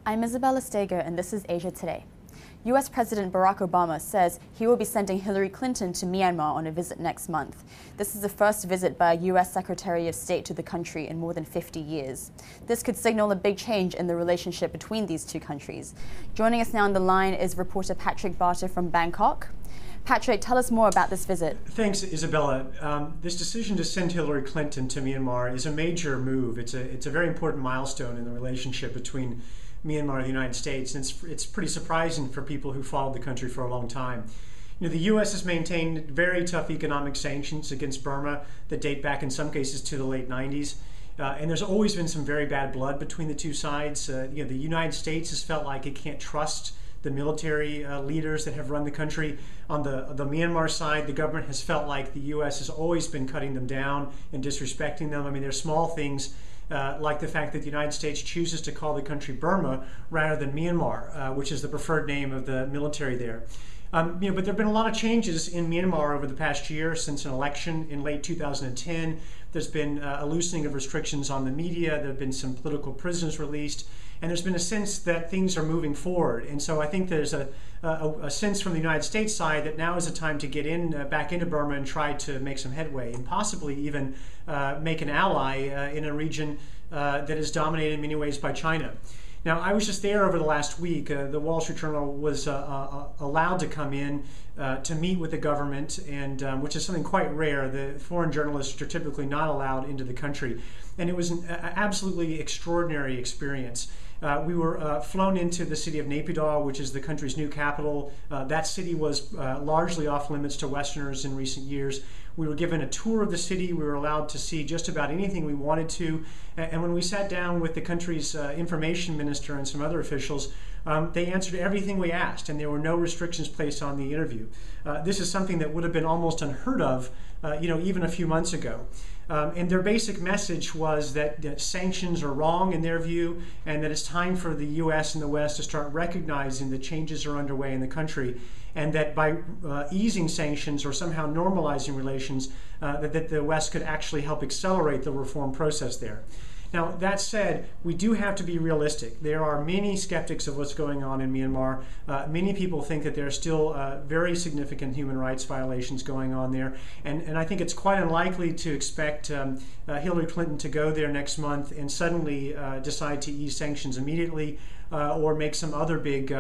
I'm Isabella Steger, and this is Asia Today. U.S. President Barack Obama says he will be sending Hillary Clinton to Myanmar on a visit next month. This is the first visit by a U.S. Secretary of State to the country in more than 50 years. This could signal a big change in the relationship between these two countries. Joining us now on the line is reporter Patrick BARTA from Bangkok. Patrick, tell us more about this visit. Thanks, Isabella. This decision to send Hillary Clinton to Myanmar is a major move. It's a very important milestone in the relationship between Myanmar and the United States, and it's pretty surprising for people who followed the country for a long time. You know, the U.S. has maintained very tough economic sanctions against Burma that date back in some cases to the late 90s. And there's always been some very bad blood between the two sides. The United States has felt like it can't trust the military leaders that have run the country. On the Myanmar side, the government has felt like the U.S. has always been cutting them down and disrespecting them. I mean, there's small things like the fact that the United States chooses to call the country Burma rather than Myanmar, which is the preferred name of the military there. But there have been a lot of changes in Myanmar over the past year since an election in late 2010. There's been a loosening of restrictions on the media. There have been some political prisoners released. And there's been a sense that things are moving forward. And so I think there's a sense from the United States side that now is the time to get back into Burma and try to make some headway and possibly even make an ally in a region that is dominated in many ways by China. Now, I was just there over the last week. The Wall Street Journal was allowed to come in to meet with the government, and which is something quite rare. The foreign journalists are typically not allowed into the country. And it was an absolutely extraordinary experience. We were flown into the city of Naypyidaw, which is the country's new capital. That city was largely off limits to Westerners in recent years. We were given a tour of the city. We were allowed to see just about anything we wanted to. And when we sat down with the country's information minister and some other officials, they answered everything we asked, and there were no restrictions placed on the interview. This is something that would have been almost unheard of, even a few months ago. And their basic message was that sanctions are wrong in their view, and that it's time for the U.S. and the West to start recognizing that changes are underway in the country, and that by easing sanctions or somehow normalizing relations, that the West could actually help accelerate the reform process there. Now, that said, we do have to be realistic. There are many skeptics of what's going on in Myanmar. Many people think that there are still very significant human rights violations going on there. And I think it's quite unlikely to expect Hillary Clinton to go there next month and suddenly decide to ease sanctions immediately or make some other big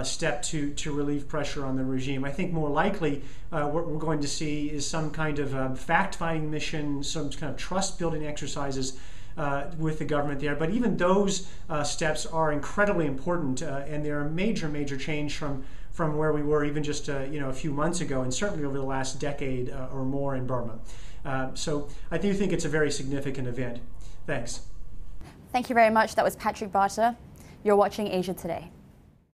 step to relieve pressure on the regime. I think more likely what we're going to see is some kind of fact-finding mission, some kind of trust-building exercises with the government there. But even those steps are incredibly important, and they're a major change from where we were even just a few months ago, and certainly over the last decade or more in Burma. So I do think it's a very significant event. Thanks. Thank you very much. That was Patrick BARTA. You're watching Asia Today.